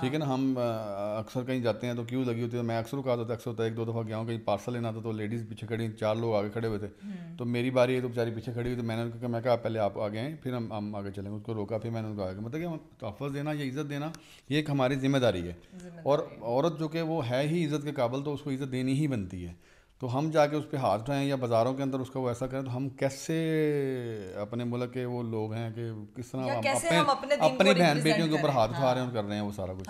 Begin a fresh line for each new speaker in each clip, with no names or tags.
ٹھیک ہے نا. ہم اکثر کہیں جاتے ہیں تو کیوں لگی ہوتی ہے, میں اکثر اوقات اکثر ہوتا ہے 1-2 دفعہ گیا ہوں کہیں پارسل لینا تھا تو لیڈیز پیچھے کھڑی, 4 لوگ آگے کھڑے ہوئے تھے, تو میری باری ہے تو بیچاری پیچھے کھڑی ہوئی, تو میں نے میں کہا پہلے آپ آگے ہیں پھر ہم آگے چلیں گے. اس کو روکا, پھر میں نے ان کو آگے, مطلب کہ تحفظ دینا یا عزت دینا یہ ایک ہماری ذمہ داری ہے, اور عورت جو کہ وہ ہے ہی عزت کے قابل تو اس کو عزت دینی ہی بنتی ہے. تو ہم جا کے اس پہ ہاتھ اٹھائیں یا بازاروں کے اندر اس کا وہ ایسا کریں تو ہم کیسے اپنے ملک کے وہ لوگ ہیں کہ کس طرح اپنی بہن بیٹیوں کے اوپر ہاتھ اٹھا رہے ہیں اور کر رہے ہیں وہ سارا کچھ.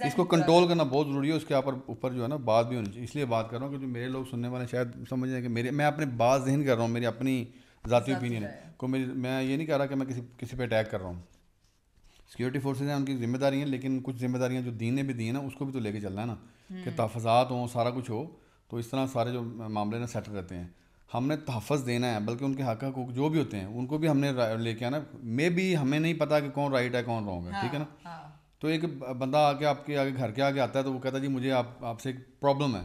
اس کو کنٹرول کرنا بہت ضروری ہے, اس کے اوپر جو ہے نا بات بھی ہونی چاہیے. اس لیے بات کر رہا ہوں کہ جو میرے لوگ سننے والے شاید سمجھ رہے ہیں کہ میں اپنے بات ذہن کر رہا ہوں, میری اپنی ذاتی اوپینین ہے کو میں یہ نہیں کہہ رہا کہ میں کسی پہ اٹیک کر رہا ہوں. سیکورٹی فورسز ہیں, ان کی ذمہ داری ہیں, لیکن کچھ ذمہ داریاں جو دین نے بھی دی ہیں نا اس کو بھی تو لے کے چلنا ہے نا, کہ تحفظات ہوں, سارا کچھ ہو, تو اس طرح سارے جو معاملے نا سیٹ رہتے ہیں. ہم نے تحفظ دینا ہے, بلکہ ان کے حق حقوق جو بھی ہوتے ہیں ان کو بھی ہم نے لے کے آنا. میں بھی ہمیں نہیں پتا کہ کون رائٹ ہے کون رانگ ہے, ٹھیک ہے نا. تو ایک بندہ آ کے آپ کے آگے گھر کے آگے آتا ہے تو وہ کہتا ہے جی مجھے آپ سے ایک پرابلم ہے,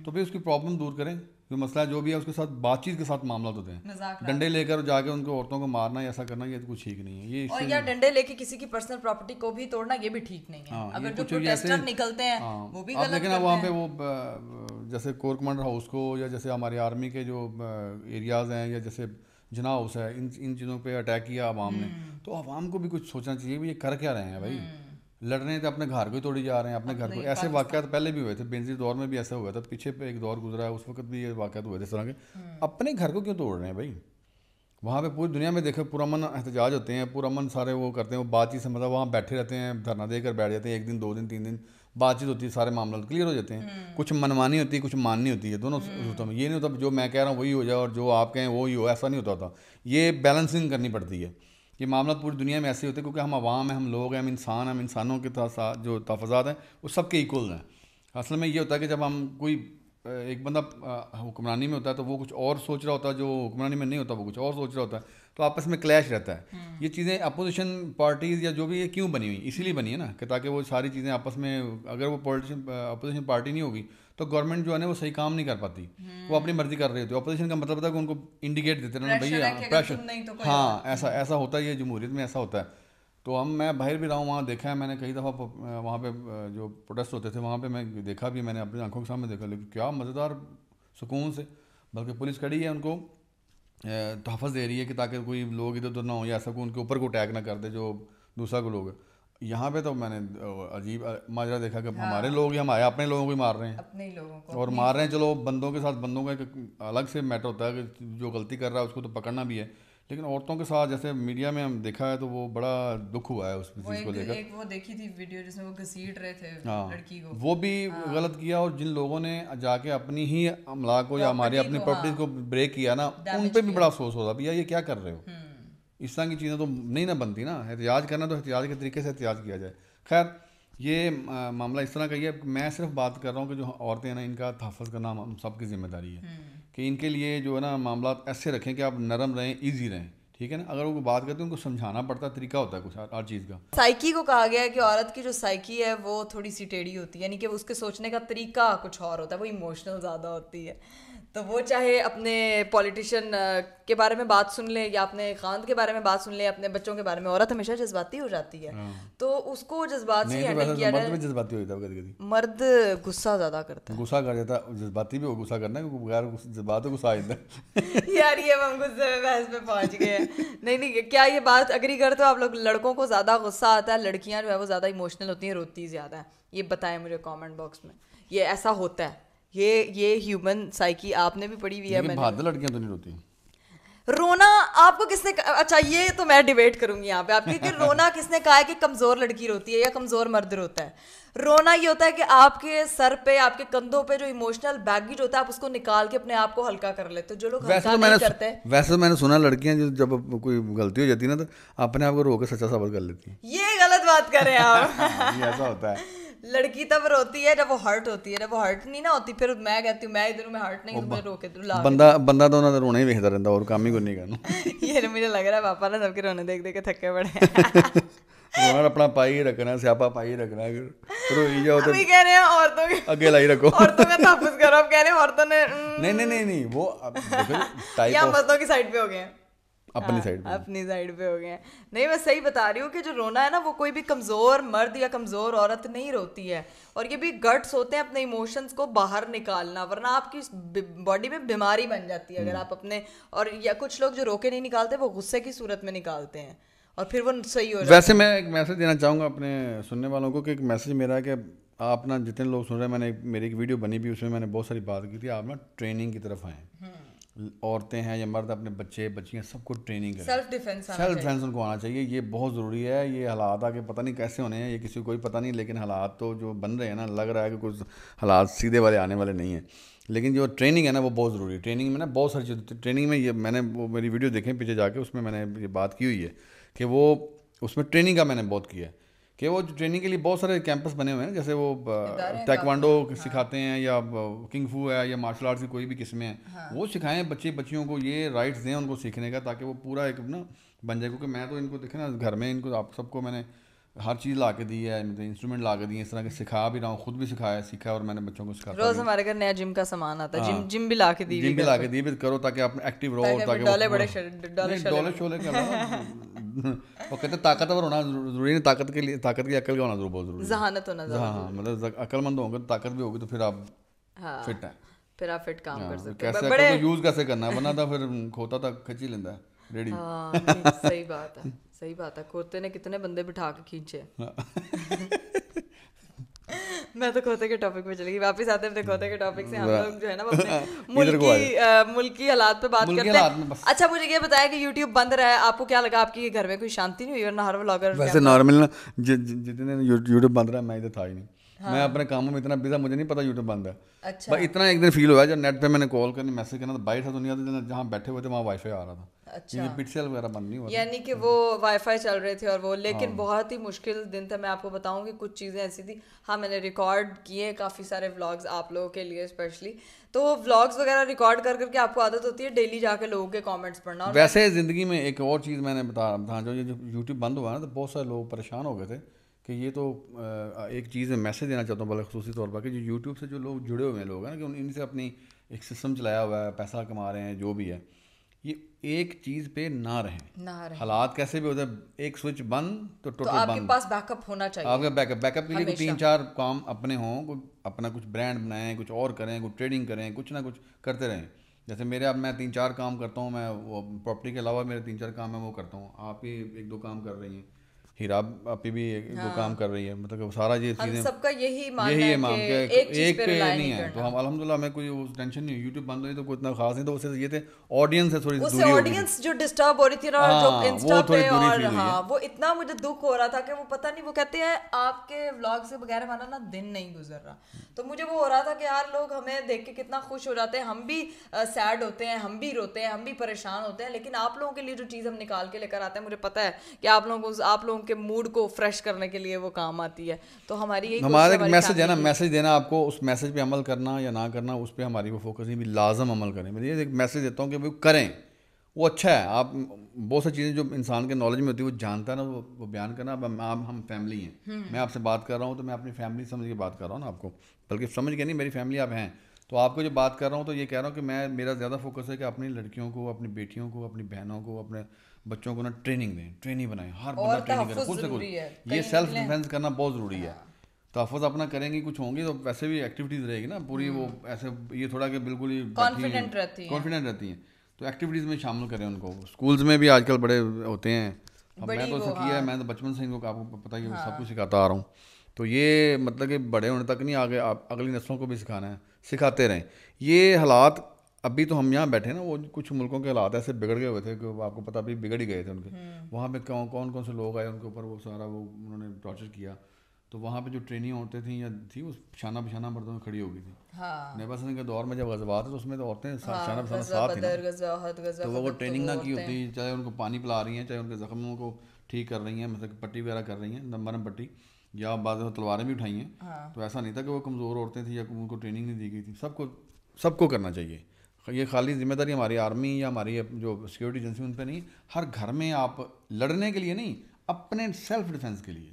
تو پھر اس کی پرابلم دور کریں. جو مسئلہ جو بھی ہے اس کے ساتھ بات چیت کے ساتھ معاملات ہوتے ہیں. ڈنڈے لے کر جا کے ان کو عورتوں کو مارنا یا ایسا کرنا یہ کچھ ٹھیک نہیں ہے. یہ
اور یا ڈنڈے لے کے کسی کی پرسنل پراپرٹی کو بھی توڑنا یہ بھی ٹھیک نہیں ہے. اگر جو پروٹیسٹر نکلتے ہیں وہ بھی غلط کرتے ہیں.
لیکن وہاں پہ وہ جیسے کور کمانڈر ہاؤس کو یا جیسے ہماری آرمی کے جو ایریاز ہیں یا جیسے جناح ہاؤس ہے, ان چیزوں پہ اٹیک کیا عوام نے, تو عوام کو بھی کچھ سوچنا چاہیے بھی یہ کر کیا رہے ہیں بھائی. لڑ رہے ہیں تو اپنے گھر کو ہی توڑی جا رہے ہیں, اپنے گھر کو. ایسے واقعات پہلے بھی ہوئے تھے, بینظیر دور میں بھی ایسا ہوا تھا, پیچھے پہ ایک دور گزرا ہے اس وقت بھی یہ واقعات ہوئے تھے اس طرح کے. اپنے گھر کو کیوں توڑ رہے ہیں بھائی. وہاں پہ پوری دنیا میں دیکھو پرامن احتجاج ہوتے ہیں, پرامن سارے وہ کرتے ہیں, وہ بات چیت سے مطلب وہاں بیٹھے رہتے ہیں, دھرنا دے کر بیٹھ جاتے ہیں, 1 دن 2 دن 3 دن بات چیت ہوتی ہے, سارے معاملات کلیئر ہو جاتے ہیں. کچھ منمانی ہوتی ہے, کچھ ماننی ہوتی ہے, دونوں صورتوں میں. یہ نہیں ہوتا جو میں کہہ رہا ہوں وہی ہو جائے اور جو آپ کہیں وہی ہو, ایسا نہیں ہوتا. یہ بیلنسنگ کرنی پڑتی ہے. یہ معاملات پوری دنیا میں ایسے ہوتے ہیں کیونکہ ہم عوام ہیں, ہم لوگ ہیں, ہم انسان ہیں, ہم انسانوں کے ساتھ جو تحفظات ہیں وہ سب کے ایکول ہیں. اصل میں یہ ہوتا ہے کہ جب ہم کوئی ایک بندہ حکمرانی میں ہوتا ہے تو وہ کچھ اور سوچ رہا ہوتا ہے, جو حکمرانی میں نہیں ہوتا وہ کچھ اور سوچ رہا ہوتا ہے, تو آپس میں کلیش رہتا ہے. یہ چیزیں اپوزیشن پارٹیز یا جو بھی یہ کیوں بنی ہوئی, اسی لیے بنی ہے نا کہ تاکہ وہ ساری چیزیں آپس میں, اگر وہ اپوزیشن پارٹی نہیں ہوگی تو گورنمنٹ جو ہے نا وہ صحیح کام نہیں کر پاتی, وہ اپنی مرضی کر رہی ہوتی ہے. اپوزیشن کا مطلب ہوتا ہے کہ ان کو انڈیکیٹ دیتے رہنا بھائی پریشر, ہاں ایسا ہوتا ہے, یہ جمہوریت میں ایسا ہوتا ہے. تو میں باہر بھی رہا ہوں, وہاں دیکھا ہے میں نے کئی دفعہ, وہاں پہ جو پروٹیسٹ ہوتے تھے وہاں پہ میں دیکھا بھی, میں نے اپنی آنکھوں کے سامنے دیکھا, لیکن کیا مزیدار سکون سے, بلکہ پولیس کھڑی ہے ان کو تحفظ دے رہی ہے کہ تاکہ کوئی لوگ ادھر ادھر نہ ہوں یا ایسا کوئی ان کے اوپر کو اٹیک نہ کر دے جو دوسرا کو لوگ ہے. یہاں پہ تو میں نے عجیب ماجرا دیکھا کہ ہمارے لوگ ہی ہمارے اپنے لوگوں کو ہی مار رہے ہیں,
اپنے لوگوں کو
اور مار رہے ہیں. چلو بندوں کے ساتھ بندوں کا ایک الگ سے میٹر ہوتا ہے کہ جو غلطی کر رہا ہے اس کو تو پکڑنا بھی ہے, لیکن عورتوں کے ساتھ جیسے میڈیا میں ہم دیکھا ہے تو وہ بڑا دکھ ہوا ہے اس چیز کو لے کر.
وہ دیکھی تھی ویڈیو جس میں وہ گھسیٹ رہے تھے لڑکی کو,
وہ بھی غلط کیا. اور جن لوگوں نے جا کے اپنی ہی املاک کو یا ہماری اپنی پراپرٹی کو بریک کیا نا, ان پہ بھی بڑا افسوس ہوتا بھیا یہ کیا کر رہے ہو. اس طرح کی چیزیں تو نہیں نہ بنتی نا. احتجاج کرنا تو احتجاج کے طریقے سے احتجاج کیا جائے. خیر یہ معاملہ اس طرح کا ہی ہے. میں صرف بات کر رہا ہوں کہ جو عورتیں ہیں نا ان کا تحفظ کرنا ہم سب کی ذمہ داری ہے, کہ ان کے لیے جو ہے نا معاملات ایسے رکھیں کہ آپ نرم رہیں, ایزی رہیں, ٹھیک ہے نا. اگر وہ بات کرتے ہیں ان کو سمجھانا پڑتا ہے, طریقہ ہوتا ہے کچھ ہر چیز کا.
سائیکی کو کہا گیا ہے کہ عورت کی جو سائیکی ہے وہ تھوڑی سی ٹیڑھی ہوتی ہے, یعنی کہ اس کے سوچنے کا طریقہ کچھ اور ہوتا ہے, وہ ایموشنل زیادہ ہوتی ہے. تو وہ چاہے اپنے پولیٹیشین کے بارے میں بات سن لے یا اپنے خاند کے بارے میں بات سن لے, اپنے بچوں کے بارے میں. عورت ہمیشہ جذباتی ہو جاتی ہے, تو اس کو جذبات سے ہینڈل کیا جائے.
جذباتی ہوتا ہے,
مرد غصہ زیادہ کرتا ہے,
غصہ کر جاتا ہے. جذباتی بھی ہو غصہ کرنا ہے, بغیر جذبات غصہ آ جاتا ہے.
یار یہ ہم غصے میں بحث پہ پہنچ گئے ہیں. نہیں کیا یہ بات اگری کرتے ہو آپ لوگ, لڑکوں کو زیادہ غصہ آتا ہے, لڑکیاں جو ہے وہ زیادہ ایموشنل ہوتی ہیں, روتی زیادہ ہیں؟ یہ بتائیں مجھے کامنٹ باکس میں. یہ ایسا ہوتا ہے, یہ ہیومن سائیکی آپ نے بھی پڑھی ہوئی ہے.
بہادر لڑکیاں تو نہیں روتی.
رونا آپ کو کس نے, اچھا یہ تو میں ڈیبیٹ کروں گی یہاں پہ آپ کی, کہ رونا کس نے کہا ہے کہ کمزور لڑکی روتی ہے یا کمزور مرد روتا ہے. رونا یہ ہوتا ہے کہ آپ کے سر پہ, آپ کے کندھوں پہ جو ایموشنل بیگیج ہوتا ہے آپ اس کو نکال کے اپنے آپ کو ہلکا کر لیتے ہو. جو لوگ ہلکا نہیں کرتے,
ویسے میں نے سنا لڑکیاں جب کوئی غلطی ہو جاتی ہے نا تو اپنے آپ کو رو کے سچا ثابت کر لیتی ہیں.
یہ غلط بات کر رہے ہیں آپ.
ایسا ہوتا ہے.
لڑکی تب روتی ہے جب وہ ہرٹ ہوتی ہے, جب وہ ہرٹ نہیں نہ ہوتی پھر میں کہتی ہوں میں ادھر میں ہرٹ نہیں, تمہیں رو کے
بندہ تو انہوں نے رونا ہی ویکھتا رہتا اور کام ہی کوئی نہیں کرنا.
یہ مجھے لگ رہا ہے پاپا نے سب کے رونے دیکھ دیکھ کے تھکے پڑے.
رونا اپنا پائی رکھنا, سیاپا پائی رکھنا, روئی جاؤ تو
کہہ رہے ہیں عورتوں کے
اگے لائی رکھو,
عورتوں کا تحفظ کرو. اب کہہ رہے ہیں عورتوں نے
نہیں وہ
یا مردوں کی سائڈ پہ ہو گئے ہیں.
اپنی سائڈ
پہ ہو گئے ہیں. نہیں میں صحیح بتا رہی ہوں کہ جو رونا ہے نا وہ کوئی بھی کمزور مرد یا کمزور عورت نہیں روتی ہے, اور یہ بھی گٹس ہوتے ہیں اپنے ایموشنس کو باہر نکالنا, ورنہ آپ کی باڈی میں بیماری بن جاتی ہے اگر آپ اپنے, اور یا کچھ لوگ جو رو کے نہیں نکالتے وہ غصے کی صورت میں نکالتے ہیں اور پھر وہ صحیح ہو جاتا ہے.
ویسے میں ایک میسج دینا چاہوں گا اپنے سننے والوں کو کہ ایک میسج میرا ہے کہ آپ نا جتنے لوگ سن رہے ہیں, میں نے میری ایک ویڈیو بنی بھی اس میں میں نے بہت ساری بات کی تھی, آپ نا ٹریننگ کی طرف آئیں, عورتیں ہیں یا مرد اپنے بچے بچیاں سب کو ٹریننگ کریں,
سیلف ڈیفینس
ان کو آنا چاہیے, یہ بہت ضروری ہے. یہ حالات آگے پتہ نہیں کیسے ہونے ہیں, یہ کسی کو کوئی پتہ نہیں, لیکن حالات تو جو بن رہے ہیں نا, لگ رہا ہے کہ کچھ حالات سیدھے والے آنے والے نہیں ہیں, لیکن جو ٹریننگ ہے نا وہ بہت ضروری ہے. ٹریننگ میں نا بہت ساری چیزیں, ٹریننگ میں یہ میں نے وہ میری ویڈیو دیکھیں پیچھے جا کے, اس میں نے یہ بات کی ہوئی ہے کہ وہ اس میں ٹریننگ کا میں نے بہت کیا ہے کہ وہ ٹریننگ کے لیے بہت سارے کیمپس بنے ہوئے ہیں, جیسے وہ ٹیکوانڈو سکھاتے ہیں یا کنگ فو ہے یا مارشل آرٹس کی کوئی بھی قسمیں ہیں, وہ سکھائیں بچیوں کو, یہ رائٹس دیں ان کو سیکھنے کا, تاکہ وہ پورا ایک نا بن جائے. کیونکہ میں تو ان کو دیکھیں نا گھر میں ان کو آپ سب کو میں نے ہر چیز لا کے دی ہے, انسٹرومنٹ لا کے دی ہے, اس طرح کے سکھا بھی رہا ہوں, خود بھی سیکھا ہے اور میں نے بچوں کو سکھاتا.
روز ہمارے گھر نیا جم کا سامان آتا ہے, جم بھی لا کے دی
بھی کرو تاکہ آپ ایکٹیو رہو, تاکہ ڈولے شولے کے وہ کہتے ہیں طاقتور ہونا ضروری نہیں, طاقت کے لیے طاقت کی عقل کا ہونا بہت ضروری ہے,
ذہانت ہونا ضروری.
ہاں مطلب عقل مند ہوں گے تو طاقت بھی ہوگی تو پھر آپ فٹ ہیں,
پھر آپ فٹ کام کر سکتے
ہیں. کیسے یوز کیسے کرنا ہے, ورنہ تو پھر کھوتا تھا کھچ ہی لینا ہے ریڈی.
صحیح بات ہے, صحیح بات ہے. کھوتے نے کتنے بندے بٹھا کے کھینچے. میں تو کھوتے کے ٹاپک پہ چلے گی, واپس آتے ہیں کھوتے کے ٹاپک سے. ہم لوگ جو ہے نا اپنے ملکی حالات پہ بات کرتے ہیں. اچھا مجھے یہ بتایا کہ یوٹیوب بند رہا ہے, آپ کو کیا لگا, آپ کی گھر میں کوئی شانتی نہیں ہوئی, ورنہ ہر ولاگر
ویسے نارمل نا جتنے یوٹیوب بند رہا ہے میں ادھر تھا ہی نہیں, میں اپنے کاموں میں اتنا بزا, مجھے نہیں پتا یوٹیوب بند ہے.
اچھا
اتنا ایک دن فیل ہوا جب نیٹ پہ میں نے کال کرنی میسج کرنا, تو باہر تھا دنیا تو جہاں بیٹھے ہوئے تھے وہاں وائی فائی آ رہا تھا.
اچھا
پکسل وغیرہ بند نہیں ہوا,
یعنی کہ وہ وائی فائی چل رہے تھے اور وہ, لیکن بہت ہی مشکل دن تھا. میں آپ کو بتاؤں کہ کچھ چیزیں ایسی تھی. ہاں میں نے ریکارڈ کیے کافی سارے ولاگز آپ لوگوں کے لیے اسپیشلی, تو ولاگز وغیرہ ریکارڈ کر کے آپ کو عادت ہوتی ہے ڈیلی جا کے لوگوں کے کامنٹس پڑھنا.
ویسے زندگی میں ایک اور چیز میں نے بتا جو یوٹیوب بند ہوا نا, تو بہت سارے لوگ پریشان ہو گئے تھے کہ یہ تو ایک چیز میں میسج دینا چاہتا ہوں بڑے خصوصی طور پر, کہ جو یوٹیوب سے جو لوگ جڑے ہوئے ہیں لوگ ہیں نا, کہ ان سے اپنی ایک سسٹم چلایا ہوا ہے, پیسہ کما رہے ہیں, جو بھی ہے, یہ ایک چیز پہ نہ رہیں. حالات کیسے بھی ہوتے ہیں, ایک سوئچ بند تو ٹوٹل بند.
آپ کے پاس بیک اپ ہونا چاہیے,
آپ کا بیک اپ کے لیے 3-4 کام اپنے ہوں, اپنا کچھ برانڈ بنائیں, کچھ اور کریں, کچھ ٹریڈنگ کریں, کچھ نہ کچھ کرتے رہیں. جیسے میرے اب میں 3-4 کام کرتا ہوں, میں وہ پراپرٹی کے علاوہ میرے 3-4 کام میں وہ کرتا ہوں. آپ بھی 1-2 کام کر رہی ہیں, ہیرا آپ بھی 1-2 کام کر رہی ہے, مطلب کہ سارا یہ چیزیں
سب کا یہی مان ہے کہ ایک پہ
نہیں ہے. تو ہم الحمدللہ ہمیں کوئی ٹینشن نہیں, یوٹیوب بند ہوئی تو کوئی اتنا خاص نہیں. تو اس سے یہ تھے آڈینس ہے تھوڑی دوری,
آڈینس جو ڈسٹرب ہو رہی تھی نا جو انسٹا پہ, اور ہاں وہ اتنا مجھے دکھ ہو رہا تھا کہ وہ پتہ نہیں, وہ کہتے ہیں آپ کے ولاگ سے بغیر ہمارا نا دن نہیں گزر رہا. تو مجھے وہ ہو رہا تھا کہ یار لوگ ہمیں دیکھ کے کتنا خوش ہو جاتے ہیں, ہم بھی سیڈ ہوتے ہیں, ہم بھی روتے ہیں, ہم بھی پریشان ہوتے ہیں, لیکن آپ لوگوں کے لیے جو چیز ہم نکال کے لے کر آتے ہیں, مجھے پتہ ہے کہ آپ لوگوں کے موڈ کو فریش کرنے کے لیے وہ کام آتی ہے. تو ہماری
ہمارا ایک میسج ہے نا, میسج دینا آپ کو, اس میسج پہ عمل کرنا یا نہ کرنا اس پہ ہماری وہ فوکس نہیں بھی, لازم عمل کریں. میں یہ ایک میسج دیتا ہوں کہ وہ کریں, وہ اچھا ہے. آپ بہت سی چیزیں جو انسان کے نالج میں ہوتی ہے وہ جانتا ہے نا, وہ بیان کرنا. اب ہم فیملی ہیں, میں آپ سے بات کر رہا ہوں تو میں اپنی فیملی سمجھ کے بات کر رہا ہوں نا آپ کو, بلکہ سمجھ کے نہیں, میری فیملی آپ ہیں. تو آپ کو جو بات کر رہا ہوں تو یہ کہہ رہا ہوں کہ میرا زیادہ فوکس ہے کہ اپنی لڑکیوں کو, اپنی بیٹیوں کو, اپنی بہنوں کو, اپنے بچوں کو نا ٹریننگ دیں, ٹریننگ بنائیں. ہر بندہ ٹریننگ کرے خود سے خود. یہ سیلف ڈیفینس کرنا بہت ضروری ہے. تحفظ اپنا کریں گی, کچھ ہوں گی تو ویسے بھی ایکٹیویٹیز رہے گی نا پوری, وہ ایسے یہ تھوڑا کہ بالکل ہی
کانفیڈنٹ
رہتی ہیں. تو ایکٹیویٹیز میں شامل کریں ان کو. اسکولز میں بھی آج کل بڑے ہوتے ہیں, میں تو ایسا کیا ہے, میں تو بچپن سے ان کو آپ کو پتہ ہی سب کچھ سکھاتا آ رہا ہوں. تو یہ مطلب کہ بڑے ہونے تک نہیں, آگے اگلی نسلوں کو بھی سکھانا ہے, سکھاتے رہیں. یہ حالات ابھی تو ہم یہاں بیٹھے ہیں نا, وہ کچھ ملکوں کے حالات ایسے بگڑ گئے ہوئے تھے کہ آپ کو پتہ ابھی بگڑ ہی گئے تھے ان کے. وہاں پہ کون سے لوگ آئے, ان کے اوپر وہ سارا وہ انہوں نے ٹارچر کیا. تو وہاں پہ جو ٹریننگ عورتیں تھیں یا تھی, وہ شانہ بشانہ مردوں میں کھڑی ہو گئی تھی. نبی صلی کے دور میں جب غزوات تو اس میں تو عورتیں شانہ بشانہ ساتھ تھیں. تو وہ ٹریننگ نہ کی ہوتی, چاہے ان کو پانی پلا رہی ہیں, چاہے ان کے زخموں کو ٹھیک کر رہی ہیں, مطلب پٹی وغیرہ کر رہی ہیں, نرم پٹی, یا بعض تلواریں بھی اٹھائی ہیں. تو ایسا نہیں تھا کہ وہ کمزور عورتیں تھیں یا ان کو ٹریننگ نہیں دی گئی تھی. سب کو کرنا چاہیے. یہ خالی ذمہ داری ہماری آرمی یا ہماری جو سیکورٹی ایجنسی ان پہ نہیں, ہر گھر میں آپ لڑنے کے لیے نہیں, اپنے سیلف ڈیفینس کے لیے.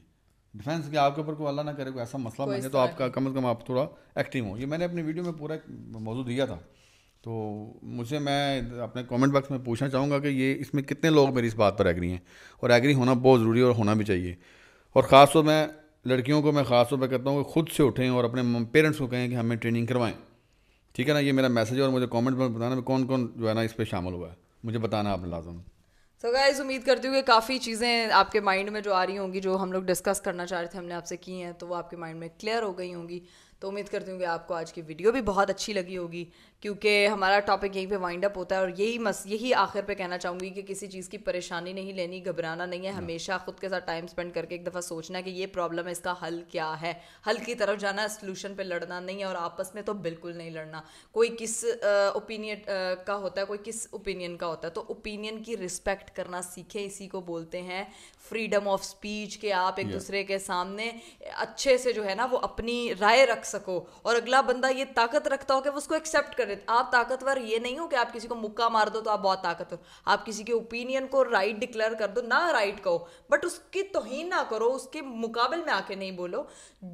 ڈیفینس کے آپ کے اوپر کوئی اللہ نہ کرے کوئی ایسا مسئلہ بن جائے تو آپ کا کم از کم آپ تھوڑا ایکٹیو ہوں. یہ میں نے اپنی ویڈیو میں پورا ایک موضوع دیا تھا تو مجھے میں اپنے کامنٹ باکس میں پوچھنا چاہوں گا کہ یہ اس میں کتنے لوگ میری اس بات پر ایگری ہیں, اور ایگری ہونا بہت ضروری ہے اور ہونا بھی چاہیے. اور خاص طور میں لڑکیوں کو میں خاص طور پہ کہتا ہوں کہ خود سے اٹھیں اور اپنے پیرنٹس کو کہیں کہ ہمیں ٹریننگ کروائیں. ٹھیک ہے نا, یہ میرا میسیج ہے. اور مجھے کامنٹ میں بتانا کون کون جو ہے نا اس پہ شامل ہوا ہے, مجھے بتانا آپ نے لازم.
سو گائز امید کرتی ہوں کہ کافی چیزیں آپ کے مائنڈ میں جو آ رہی ہوں گی, جو ہم لوگ ڈسکس کرنا چاہ رہے تھے, ہم نے آپ سے کی ہیں, تو وہ آپ کے مائنڈ میں کلیئر ہو گئی ہوں گی. تو امید کرتی ہوں کہ آپ کو آج کی ویڈیو بھی بہت اچھی لگی ہوگی, کیونکہ ہمارا ٹاپک یہیں پہ وائنڈ اپ ہوتا ہے. اور یہی آخر پہ کہنا چاہوں گی کہ کسی چیز کی پریشانی نہیں لینی, گھبرانا نہیں ہے, ہمیشہ خود کے ساتھ ٹائم اسپینڈ کر کے ایک دفعہ سوچنا ہے کہ یہ پرابلم ہے, اس کا حل کیا ہے, حل کی طرف جانا ہے, سلوشن پہ لڑنا نہیں ہے. اور آپس میں تو بالکل نہیں لڑنا. کوئی کس اوپینین کا ہوتا ہے, کوئی کس اوپینین کا ہوتا ہے, تو اوپینین کی رسپیکٹ کرنا سیکھیں. اسی کو بولتے ہیں فریڈم آف اسپیچ, کہ آپ ایک دوسرے کے سامنے اچھے سے جو ہے نا وہ اپنی رائے رکھ سکو, اور اگلا بندہ یہ طاقت رکھتا ہو کہ وہ اس کو ایکسیپٹ کرے. آپ طاقتور یہ نہیں ہو کہ آپ کسی کو مکہ مار دو تو آپ بہت طاقتور. آپ کسی کے اوپینین کو رائٹ ڈکلیئر کر دو, نہ رائٹ کہو بٹ اس کی توہین نہ کرو, اس کے مقابل میں آ کے نہیں بولو.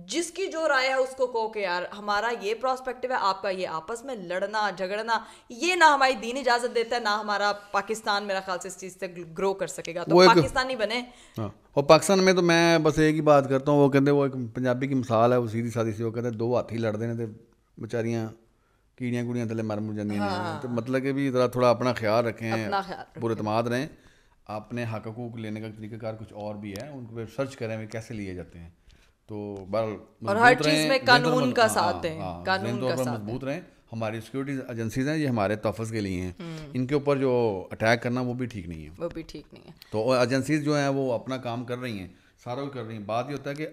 جس کی جو رائے ہے اس کو کہو کہ یار ہمارا یہ پراسپیکٹو ہے, آپ کا یہ. آپس میں لڑنا جھگڑنا یہ نہ ہماری دین اجازت دیتا ہے, نہ ہمارا پاکستان میرا خیال سے اس چیز سے گرو کر سکے گا. تو پاکستانی بنے.
اور پاکستان میں تو میں بس ایک ہی بات کرتا ہوں, وہ کہتے وہ ایک پنجابی کی مثال ہے, وہ سیدھی سادھی سی, وہ کہتے ہیں دو ہاتھی لڑتے ہیں تو بیچاریاں کیڑیاں کوڑیاں تھلے مر جاندیاں ہیں. تو مطلب کہ بھی ذرا تھوڑا اپنا خیال رکھیں, پراعتماد رہیں. اپنے حق حقوق لینے کا طریقہ کار کچھ اور بھی ہے, ان کو سرچ کریں وہ کیسے لیے جاتے ہیں. تو
اور ہر چیز میں قانون کا ساتھ دیں, قانون کا ساتھ
مضبوط رہیں. ہماری سیکورٹی ایجنسیز ہیں, یہ ہمارے تحفظ کے لیے ہیں, ان کے اوپر جو اٹیک کرنا وہ بھی ٹھیک نہیں ہے,
وہ بھی ٹھیک نہیں ہے.
تو ایجنسیز جو ہیں وہ اپنا کام کر رہی ہیں, سارا کچھ کر رہی ہیں. بات یہ ہوتا ہے کہ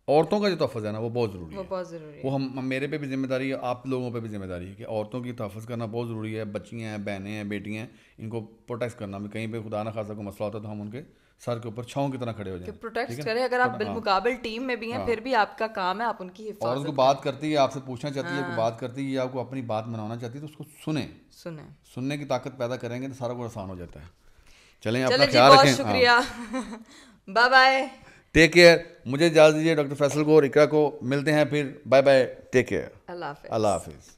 عورتوں کا جو تحفظ ہے نا وہ بہت ضروری ہے,
وہ بہت ضروری ہے.
وہ ہم میرے پہ بھی ذمہ داری ہے, آپ لوگوں پہ بھی ذمہ داری ہے کہ عورتوں کی تحفظ کرنا بہت ضروری ہے. بچیاں ہیں, بہنیں ہیں, بیٹیاں ہیں, ان کو پروٹیکٹ کرنا. کہیں پہ خدا نہ خاصا کوئی مسئلہ ہوتا ہے تو ہم ان کے سر کے اوپر چھاؤں کی طرح کھڑے ہو جائیں,
پروٹیکٹ کریں. اگر آپ بالمقابل ٹیم میں بھی ہیں پھر بھی آپ کا کام ہے آپ ان کی حفاظت.
اور ان کو بات کرتی ہے, آپ سے پوچھنا چاہتی ہے, کوئی بات کرتی ہے یا آپ کو اپنی بات منانا چاہتی ہے, تو اس کو سننے کی طاقت پیدا کریں گے تو سارا کچھ آسان ہو جاتا ہے. چلیں اپنا خیال رکھیں.
بہت شکریہ, بائے بائے,
ٹیک کیئر. مجھے اجازت دیجیے, ڈاکٹر فیصل کو اور اقرا کو ملتے ہیں پھر. بائے بائے, ٹیک کیئر,
اللہ حافظ.
اللہ حافظ.